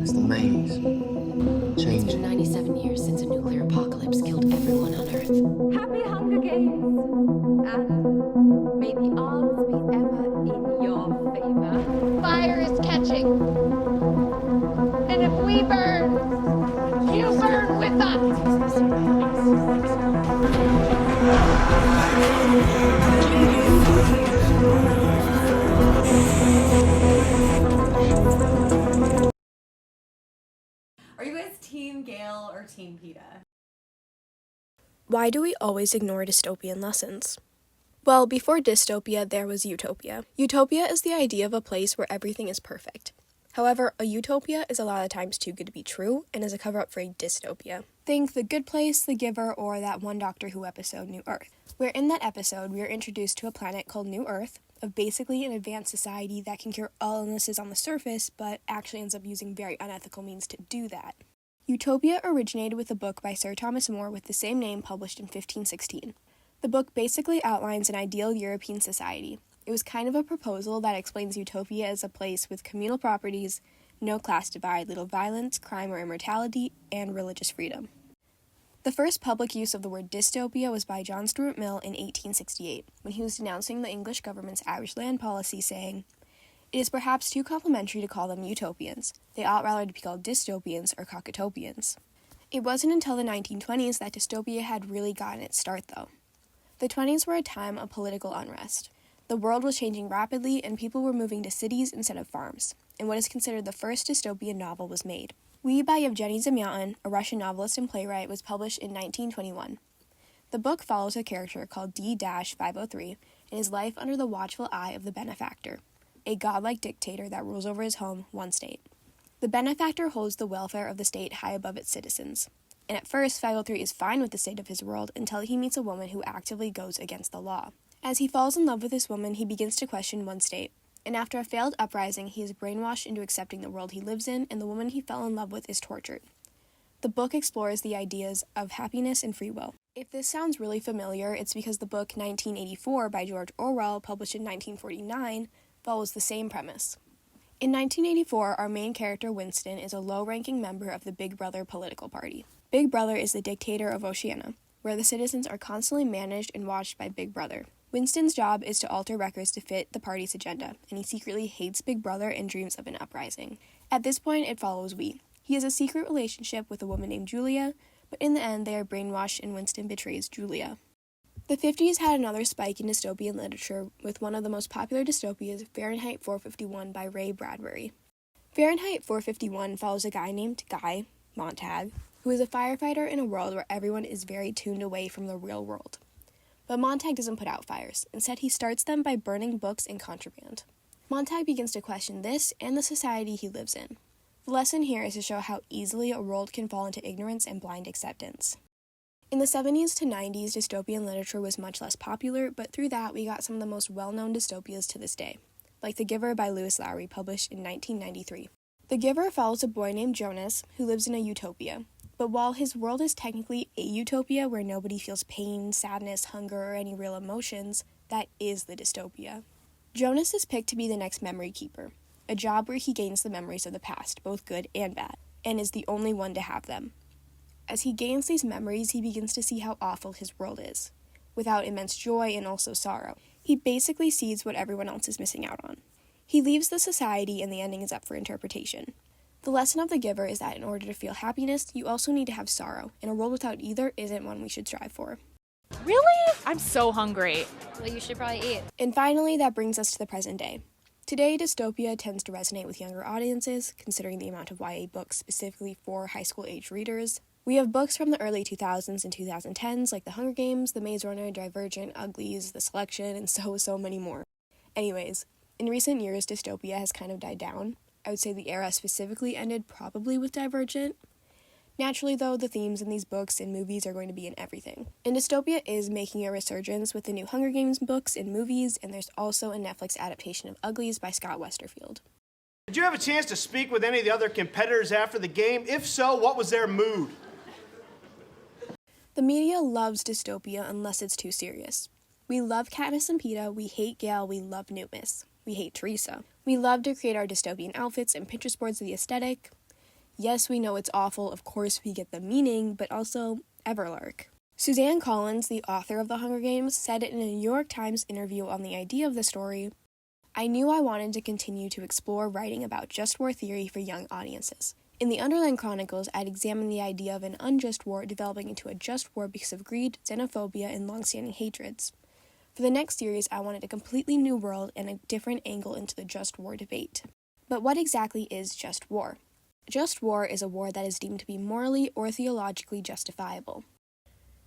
as the maze, It's been changing. 97 years since a nuclear apocalypse killed everyone on Earth. Happy Hunger Games! And may the odds be ever in your favor. Fire is catching. And if we burn, you burn with us. Are you guys Team Gale or Team PETA? Why do we always ignore dystopian lessons? Well, before dystopia, there was utopia. Utopia is the idea of a place where everything is perfect. However, a utopia is a lot of times too good to be true and is a cover-up for a dystopia. Think The Good Place, The Giver, or that one Doctor Who episode, New Earth, where in that episode we are introduced to a planet called New Earth, of basically an advanced society that can cure all illnesses on the surface, but actually ends up using very unethical means to do that. Utopia originated with a book by Sir Thomas More with the same name published in 1516. The book basically outlines an ideal European society. It was kind of a proposal that explains utopia as a place with communal properties, no class divide, little violence, crime or immortality, and religious freedom. The first public use of the word dystopia was by John Stuart Mill in 1868, when he was denouncing the English government's Irish land policy, saying, "It is perhaps too complimentary to call them utopians. They ought rather to be called dystopians or cockatopians." It wasn't until the 1920s that dystopia had really gotten its start, though. The 20s were a time of political unrest. The world was changing rapidly, and people were moving to cities instead of farms, and what is considered the first dystopian novel was made. We by Yevgeny Zamyatin, a Russian novelist and playwright, was published in 1921. The book follows a character called D-503 and his life under the watchful eye of the benefactor, a godlike dictator that rules over his home, one state. The benefactor holds the welfare of the state high above its citizens, and at first 503 is fine with the state of his world until he meets a woman who actively goes against the law. As he falls in love with this woman, he begins to question one state, and after a failed uprising, he is brainwashed into accepting the world he lives in, and the woman he fell in love with is tortured. The book explores the ideas of happiness and free will. If this sounds really familiar, it's because the book 1984 by George Orwell, published in 1949, follows the same premise. In 1984, our main character, Winston, is a low-ranking member of the Big Brother political party. Big Brother is the dictator of Oceania, where the citizens are constantly managed and watched by Big Brother. Winston's job is to alter records to fit the party's agenda, and he secretly hates Big Brother and dreams of an uprising. At this point, it follows We. He has a secret relationship with a woman named Julia, but in the end, they are brainwashed and Winston betrays Julia. The 50s had another spike in dystopian literature with one of the most popular dystopias, Fahrenheit 451 by Ray Bradbury. Fahrenheit 451 follows a guy named Guy Montag, who is a firefighter in a world where everyone is very tuned away from the real world. But Montag doesn't put out fires. Instead, he starts them by burning books and contraband. Montag begins to question this and the society he lives in. The lesson here is to show how easily a world can fall into ignorance and blind acceptance. In the 70s to 90s, dystopian literature was much less popular, but through that we got some of the most well-known dystopias to this day, like The Giver by Lewis Lowry, published in 1993. The Giver follows a boy named Jonas who lives in a utopia. But while his world is technically a utopia where nobody feels pain, sadness, hunger, or any real emotions, that is the dystopia. Jonas is picked to be the next memory keeper, a job where he gains the memories of the past, both good and bad, and is the only one to have them. As he gains these memories, he begins to see how awful his world is, without immense joy and also sorrow. He basically sees what everyone else is missing out on. He leaves the society, and the ending is up for interpretation. The lesson of The Giver is that in order to feel happiness, you also need to have sorrow, and a world without either isn't one we should strive for. Really? I'm so hungry. Well, you should probably eat. And finally, that brings us to the present day. Today, dystopia tends to resonate with younger audiences, considering the amount of YA books specifically for high school age readers. We have books from the early 2000s and 2010s like The Hunger Games, The Maze Runner, Divergent, Uglies, The Selection, and so many more. Anyways, in recent years, dystopia has kind of died down. I would say the era specifically ended probably with Divergent. Naturally, though, the themes in these books and movies are going to be in everything. And dystopia is making a resurgence with the new Hunger Games books and movies, and there's also a Netflix adaptation of Uglies by Scott Westerfield. Did you have a chance to speak with any of the other competitors after the game? If so, what was their mood? The media loves dystopia unless it's too serious. We love Katniss and Peeta, we hate Gale, we love Newt Miss. We hate Teresa. We love to create our dystopian outfits and Pinterest boards of the aesthetic. Yes, we know it's awful, of course we get the meaning, but also Everlark. Suzanne Collins, the author of The Hunger Games, said in a New York Times interview on the idea of the story, "I knew I wanted to continue to explore writing about just war theory for young audiences. In the Underland Chronicles, I'd examined the idea of an unjust war developing into a just war because of greed, xenophobia, and long-standing hatreds. For the next series, I wanted a completely new world and a different angle into the just war debate." But what exactly is just war? Just war is a war that is deemed to be morally or theologically justifiable.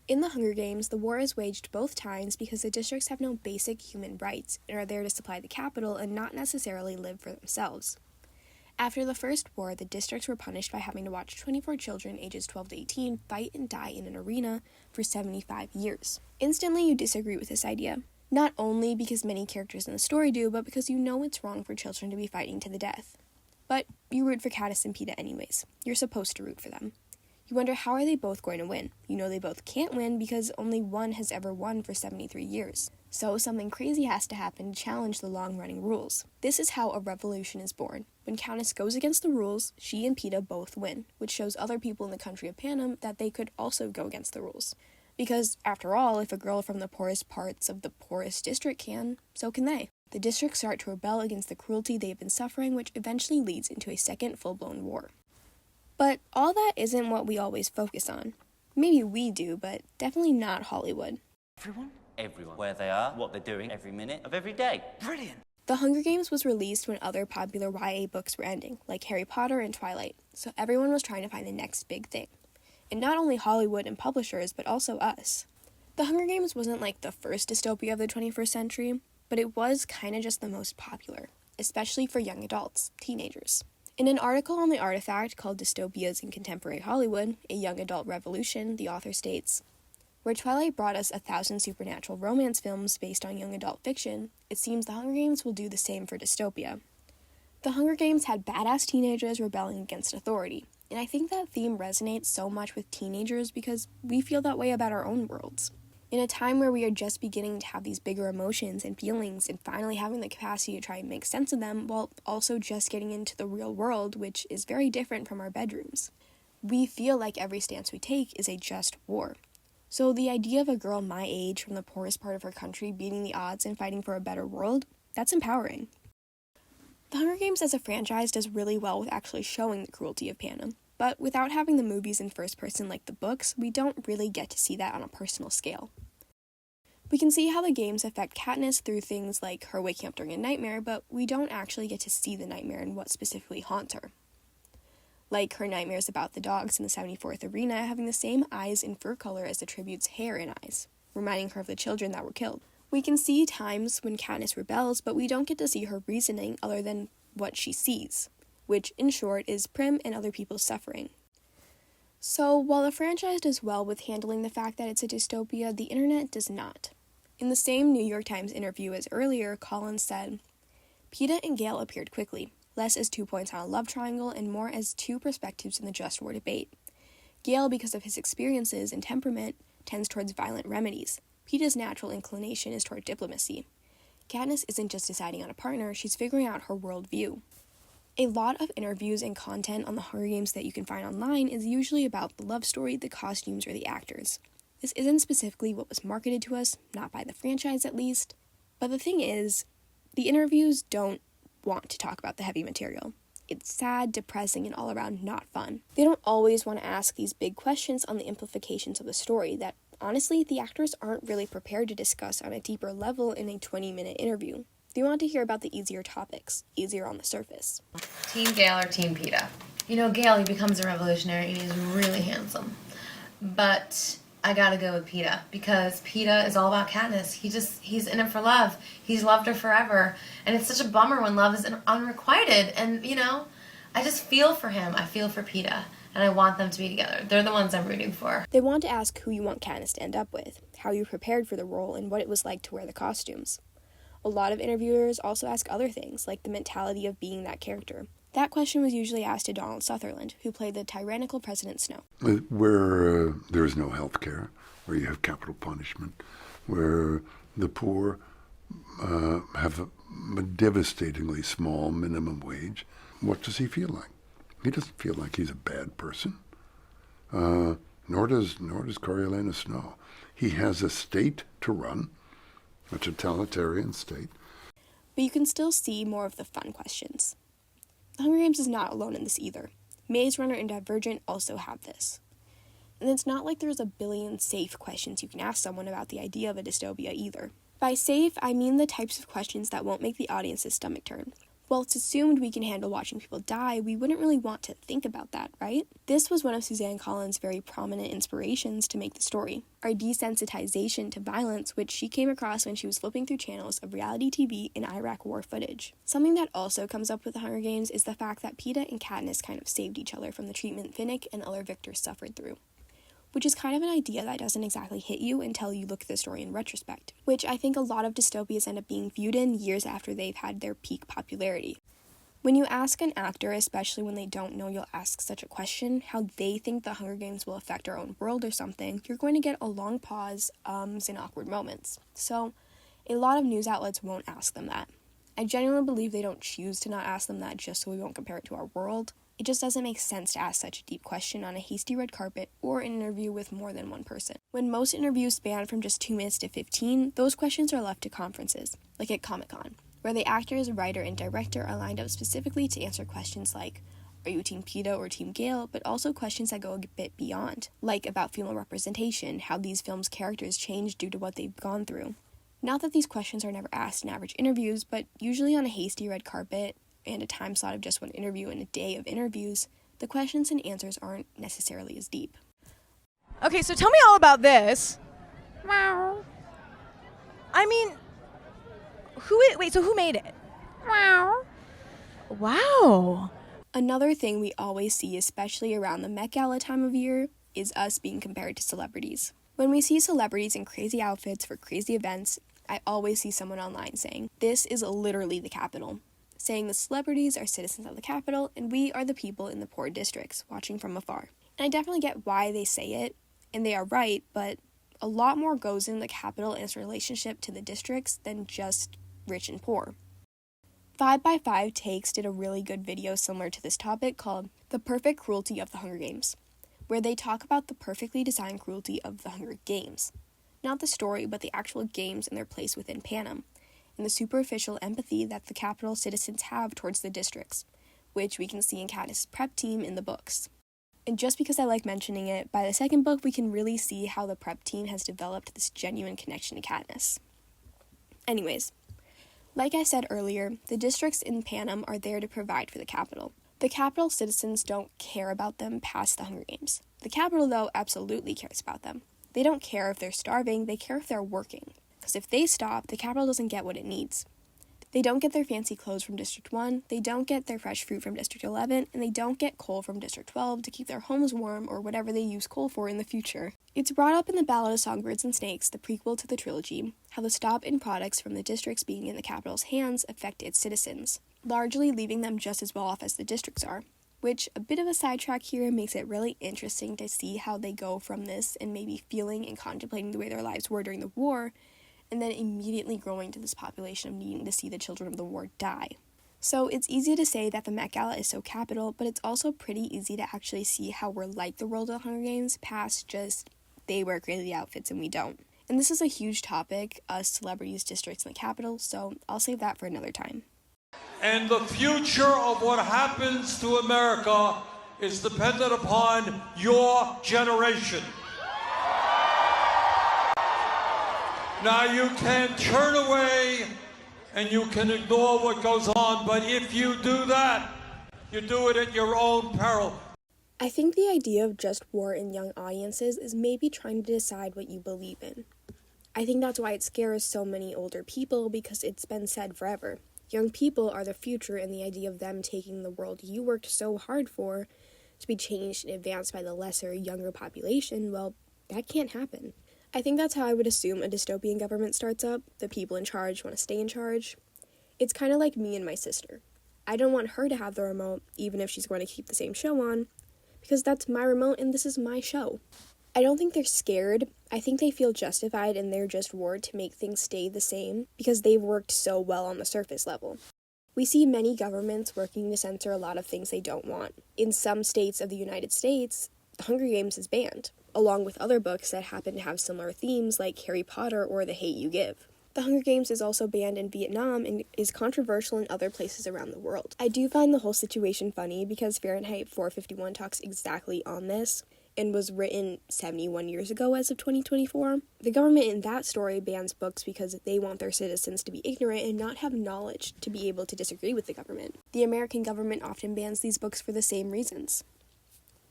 In The Hunger Games, the war is waged both times because the districts have no basic human rights and are there to supply the capital and not necessarily live for themselves. After the first war, the districts were punished by having to watch 24 children ages 12 to 18 fight and die in an arena for 75 years. Instantly, you disagree with this idea. Not only because many characters in the story do, but because you know it's wrong for children to be fighting to the death. But you root for Katniss and Peeta anyways. You're supposed to root for them. You wonder, how are they both going to win? You know they both can't win because only one has ever won for 73 years. So something crazy has to happen to challenge the long-running rules. This is how a revolution is born. When Katniss goes against the rules, she and Peeta both win, which shows other people in the country of Panem that they could also go against the rules. Because, after all, if a girl from the poorest parts of the poorest district can, so can they. The districts start to rebel against the cruelty they've been suffering, which eventually leads into a second full-blown war. But all that isn't what we always focus on. Maybe we do, but definitely not Hollywood. Everyone. Where they are, what they're doing, every minute of every day. Brilliant! The Hunger Games was released when other popular YA books were ending, like Harry Potter and Twilight, so everyone was trying to find the next big thing. And not only Hollywood and publishers, but also us. The Hunger Games wasn't like the first dystopia of the 21st century, but it was kind of just the most popular, especially for young adults, teenagers. In an article on The Artifact called Dystopias in Contemporary Hollywood, a Young Adult Revolution, the author states, "Where Twilight brought us 1,000 supernatural romance films based on young adult fiction, it seems The Hunger Games will do the same for dystopia. The Hunger Games had badass teenagers rebelling against authority, and I think that theme resonates so much with teenagers because we feel that way about our own worlds. In a time where we are just beginning to have these bigger emotions and feelings and finally having the capacity to try and make sense of them while also just getting into the real world, which is very different from our bedrooms. We feel like every stance we take is a just war. So the idea of a girl my age from the poorest part of her country beating the odds and fighting for a better world, that's empowering." The Hunger Games as a franchise does really well with actually showing the cruelty of Panem, but without having the movies in first person like the books, we don't really get to see that on a personal scale. We can see how the games affect Katniss through things like her waking up during a nightmare, but we don't actually get to see the nightmare and what specifically haunts her. Like her nightmares about the dogs in the 74th Arena having the same eyes and fur color as the tribute's hair and eyes, reminding her of the children that were killed. We can see times when Katniss rebels, but we don't get to see her reasoning other than what she sees, which, in short, is Prim and other people's suffering. So, while the franchise does well with handling the fact that it's a dystopia, the internet does not. In the same New York Times interview as earlier, Collins said, "Peeta and Gale appeared quickly, less as 2 points on a love triangle and more as two perspectives in the just war debate. Gale, because of his experiences and temperament, tends towards violent remedies. Peeta's natural inclination is toward diplomacy. Katniss isn't just deciding on a partner, she's figuring out her worldview." A lot of interviews and content on the Hunger Games that you can find online is usually about the love story, the costumes, or the actors. This isn't specifically what was marketed to us, not by the franchise at least. But the thing is, the interviews don't want to talk about the heavy material. It's sad, depressing, and all around not fun. They don't always want to ask these big questions on the implications of the story that, honestly, the actors aren't really prepared to discuss on a deeper level in a 20-minute interview. They want to hear about the easier topics, easier on the surface. Team Gale or Team Peeta? You know, Gale, he becomes a revolutionary and he's really handsome. But I gotta go with Peeta because Peeta is all about Katniss. He's in it for love. He's loved her forever. And it's such a bummer when love is unrequited. And, you know, I just feel for him. I feel for Peeta. And I want them to be together. They're the ones I'm rooting for. They want to ask who you want Katniss to end up with, how you prepared for the role, and what it was like to wear the costumes. A lot of interviewers also ask other things, like the mentality of being that character. That question was usually asked to Donald Sutherland, who played the tyrannical President Snow. Where there is no health care, where you have capital punishment, where the poor have a devastatingly small minimum wage, what does he feel like? He doesn't feel like he's a bad person. Nor does Coriolanus Snow. He has a state to run, a totalitarian state. But you can still see more of the fun questions. The Hunger Games is not alone in this either. Maze Runner and Divergent also have this. And it's not like there's a billion safe questions you can ask someone about the idea of a dystopia either. By safe, I mean the types of questions that won't make the audience's stomach turn. While it's assumed we can handle watching people die, we wouldn't really want to think about that, right? This was one of Suzanne Collins' very prominent inspirations to make the story. Our desensitization to violence, which she came across when she was flipping through channels of reality TV and Iraq war footage. Something that also comes up with the Hunger Games is the fact that Peeta and Katniss kind of saved each other from the treatment Finnick and other victors suffered through. Which is kind of an idea that doesn't exactly hit you until you look at the story in retrospect, which I think a lot of dystopias end up being viewed in years after they've had their peak popularity. When you ask an actor, especially when they don't know you'll ask such a question, how they think the Hunger Games will affect our own world or something, you're going to get a long pause, and awkward moments. So, a lot of news outlets won't ask them that. I genuinely believe they don't choose to not ask them that just so we won't compare it to our world. It just doesn't make sense to ask such a deep question on a hasty red carpet or an interview with more than one person. When most interviews span from just 2 minutes to 15, those questions are left to conferences, like at Comic-Con, where the actors, writer, and director are lined up specifically to answer questions like, are you Team Peeta or Team Gale, but also questions that go a bit beyond, like about female representation, how these films' characters change due to what they've gone through. Not that these questions are never asked in average interviews, but usually on a hasty red carpet, and a time slot of just one interview and a day of interviews, the questions and answers aren't necessarily as deep. Okay, so tell me all about this. I mean, who made it? Wow. Another thing we always see, especially around the Met Gala time of year, is us being compared to celebrities. When we see celebrities in crazy outfits for crazy events, I always see someone online saying, this is literally the Capitol. Saying the celebrities are citizens of the capital and we are the people in the poor districts watching from afar. And I definitely get why they say it, and they are right, but a lot more goes in the capital and its relationship to the districts than just rich and poor. 5x5 Takes did a really good video similar to this topic called The Perfect Cruelty of the Hunger Games, where they talk about the perfectly designed cruelty of the Hunger Games. Not the story, but the actual games and their place within Panem, and the superficial empathy that the capital citizens have towards the districts, which we can see in Katniss' prep team in the books. And just because I like mentioning it, by the second book we can really see how the prep team has developed this genuine connection to Katniss. Anyways, like I said earlier, the districts in Panem are there to provide for the capital. The capital citizens don't care about them past the Hunger Games. The capital, though, absolutely cares about them. They don't care if they're starving, they care if they're working. Because if they stop, the capital doesn't get what it needs. They don't get their fancy clothes from District 1, they don't get their fresh fruit from District 11, and they don't get coal from District 12 to keep their homes warm or whatever they use coal for in the future. It's brought up in the Ballad of Songbirds and Snakes, the prequel to the trilogy, how the stop in products from the districts being in the capital's hands affect its citizens, largely leaving them just as well off as the districts are. Which, a bit of a sidetrack here, makes it really interesting to see how they go from this and maybe feeling and contemplating the way their lives were during the war, and then immediately growing to this population of needing to see the children of the war die. So it's easy to say that the Met Gala is so capital, but it's also pretty easy to actually see how we're like the world of the Hunger Games, past just they wear crazy outfits and we don't. And this is a huge topic, us celebrities, districts, and the capital, so I'll save that for another time. And the future of what happens to America is dependent upon your generation. Now, you can turn away and you can ignore what goes on, but if you do that, you do it at your own peril. I think the idea of just war in young audiences is maybe trying to decide what you believe in. I think that's why it scares so many older people, because it's been said forever. Young people are the future, and the idea of them taking the world you worked so hard for to be changed and advanced by the lesser, younger population, well, that can't happen. I think that's how I would assume a dystopian government starts up. The people in charge want to stay in charge. It's kind of like me and my sister. I don't want her to have the remote, even if she's going to keep the same show on, because that's my remote and this is my show. I don't think they're scared. I think they feel justified in their just war to make things stay the same, because they've worked so well on the surface level. We see many governments working to censor a lot of things they don't want. In some states of the United States, The Hunger Games is banned, along with other books that happen to have similar themes like Harry Potter or The Hate You Give. The Hunger Games is also banned in Vietnam and is controversial in other places around the world. I do find the whole situation funny because Fahrenheit 451 talks exactly on this and was written 71 years ago as of 2024. The government in that story bans books because they want their citizens to be ignorant and not have knowledge to be able to disagree with the government. The American government often bans these books for the same reasons.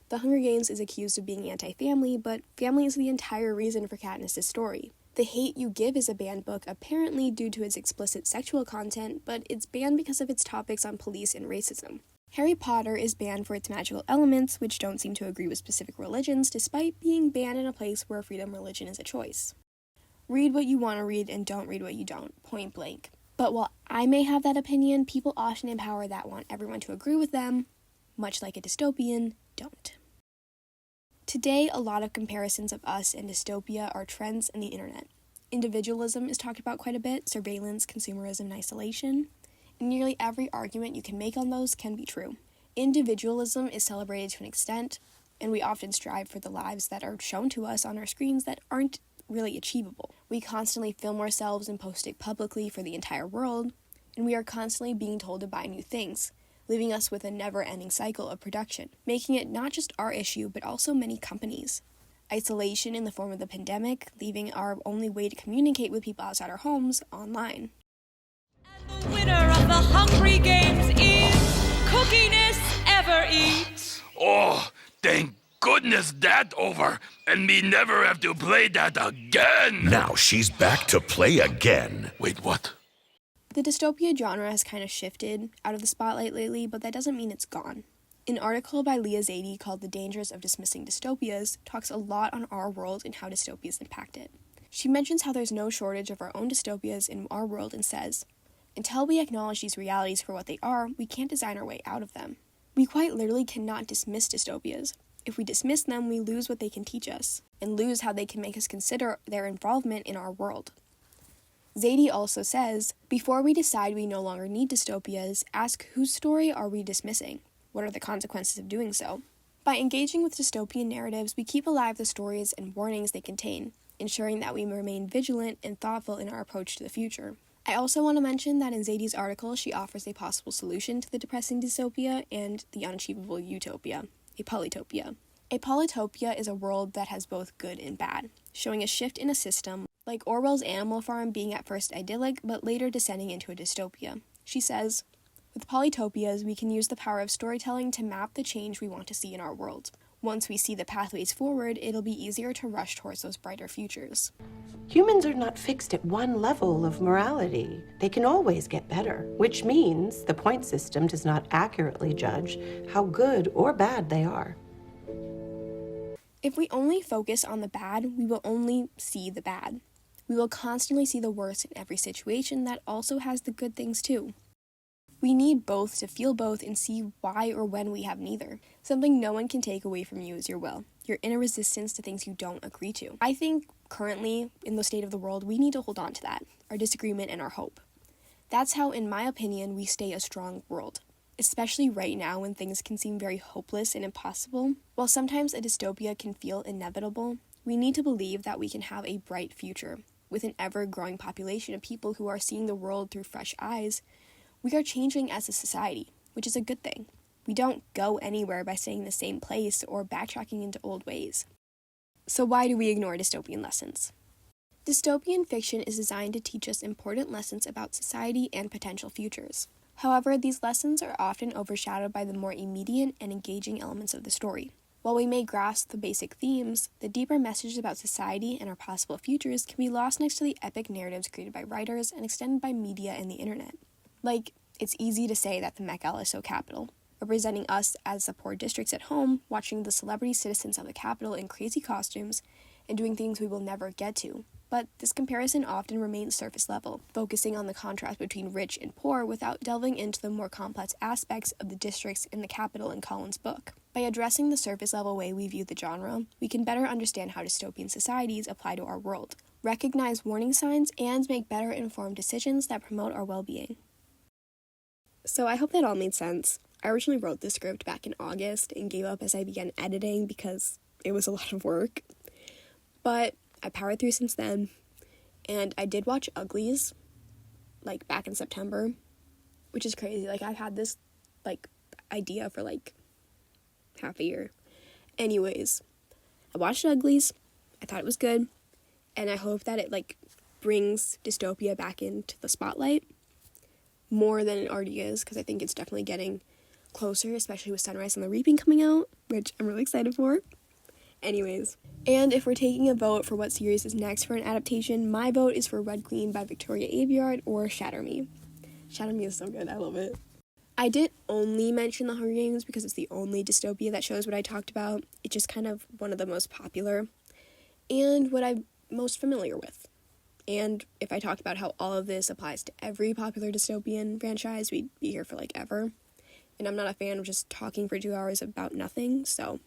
The Hunger Games is accused of being anti-family, but family is the entire reason for Katniss's story. The Hate You Give is a banned book apparently due to its explicit sexual content, but it's banned because of its topics on police and racism. Harry Potter is banned for its magical elements, which don't seem to agree with specific religions, despite being banned in a place where freedom of religion is a choice. Read what you want to read and don't read what you don't, point blank. But while I may have that opinion, people often in power that want everyone to agree with them, much like a dystopian, don't. Today, a lot of comparisons of us and dystopia are trends in the internet. Individualism is talked about quite a bit, surveillance, consumerism, and isolation. And nearly every argument you can make on those can be true. Individualism is celebrated to an extent, and we often strive for the lives that are shown to us on our screens that aren't really achievable. We constantly film ourselves and post it publicly for the entire world, and we are constantly being told to buy new things, leaving us with a never-ending cycle of production, making it not just our issue, but also many companies. Isolation in the form of the pandemic, leaving our only way to communicate with people outside our homes online. And the winner of the Hungry Games is Cookiness Ever Eat. Oh, thank goodness that over, and me never have to play that again. Now she's back to play again. Wait, what? The dystopia genre has kind of shifted out of the spotlight lately, but that doesn't mean it's gone. An article by Leah Zadie called The Dangers of Dismissing Dystopias talks a lot on our world and how dystopias impact it. She mentions how there's no shortage of our own dystopias in our world and says, until we acknowledge these realities for what they are, we can't design our way out of them. We quite literally cannot dismiss dystopias. If we dismiss them, we lose what they can teach us, and lose how they can make us consider their involvement in our world. Zadie also says, before we decide we no longer need dystopias, ask whose story are we dismissing? What are the consequences of doing so? By engaging with dystopian narratives, we keep alive the stories and warnings they contain, ensuring that we remain vigilant and thoughtful in our approach to the future. I also want to mention that in Zadie's article, she offers a possible solution to the depressing dystopia and the unachievable utopia, a polytopia. A polytopia is a world that has both good and bad, showing a shift in a system, like Orwell's Animal Farm being at first idyllic, but later descending into a dystopia. She says, with polytopias, we can use the power of storytelling to map the change we want to see in our world. Once we see the pathways forward, it'll be easier to rush towards those brighter futures. Humans are not fixed at one level of morality. They can always get better, which means the point system does not accurately judge how good or bad they are. If we only focus on the bad, we will only see the bad. We will constantly see the worst in every situation that also has the good things too. We need both to feel both and see why or when we have neither. Something no one can take away from you is your will, your inner resistance to things you don't agree to. I think currently, in the state of the world, we need to hold on to that, our disagreement and our hope. That's how, in my opinion, we stay a strong world. Especially right now when things can seem very hopeless and impossible. While sometimes a dystopia can feel inevitable, we need to believe that we can have a bright future. With an ever-growing population of people who are seeing the world through fresh eyes, we are changing as a society, which is a good thing. We don't go anywhere by staying in the same place or backtracking into old ways. So why do we ignore dystopian lessons? Dystopian fiction is designed to teach us important lessons about society and potential futures. However, these lessons are often overshadowed by the more immediate and engaging elements of the story. While we may grasp the basic themes, the deeper messages about society and our possible futures can be lost next to the epic narratives created by writers and extended by media and the internet. Like, it's easy to say that the Met Gala is so capital, representing us as the poor districts at home, watching the celebrity citizens of the capital in crazy costumes and doing things we will never get to. But this comparison often remains surface level, focusing on the contrast between rich and poor without delving into the more complex aspects of the districts in the capital in Colin's book. By addressing the surface level way we view the genre, we can better understand how dystopian societies apply to our world, recognize warning signs, and make better informed decisions that promote our well-being. So I hope that all made sense. I originally wrote this script back in August and gave up as I began editing because it was a lot of work. But I powered through since then, and I did watch Uglies, like, back in September, which is crazy. Like, I've had this, like, idea for, like, half a year. Anyways, I watched Uglies, I thought it was good, and I hope that it, like, brings dystopia back into the spotlight more than it already is, because I think it's definitely getting closer, especially with Sunrise on the Reaping coming out, which I'm really excited for. Anyways, and if we're taking a vote for what series is next for an adaptation, my vote is for Red Queen by Victoria Aveyard or Shatter Me. Shatter Me is so good, I love it. I didn't only mention The Hunger Games because it's the only dystopia that shows what I talked about. It's just kind of one of the most popular and what I'm most familiar with. And if I talked about how all of this applies to every popular dystopian franchise, we'd be here for like ever. And I'm not a fan of just talking for 2 hours about nothing, so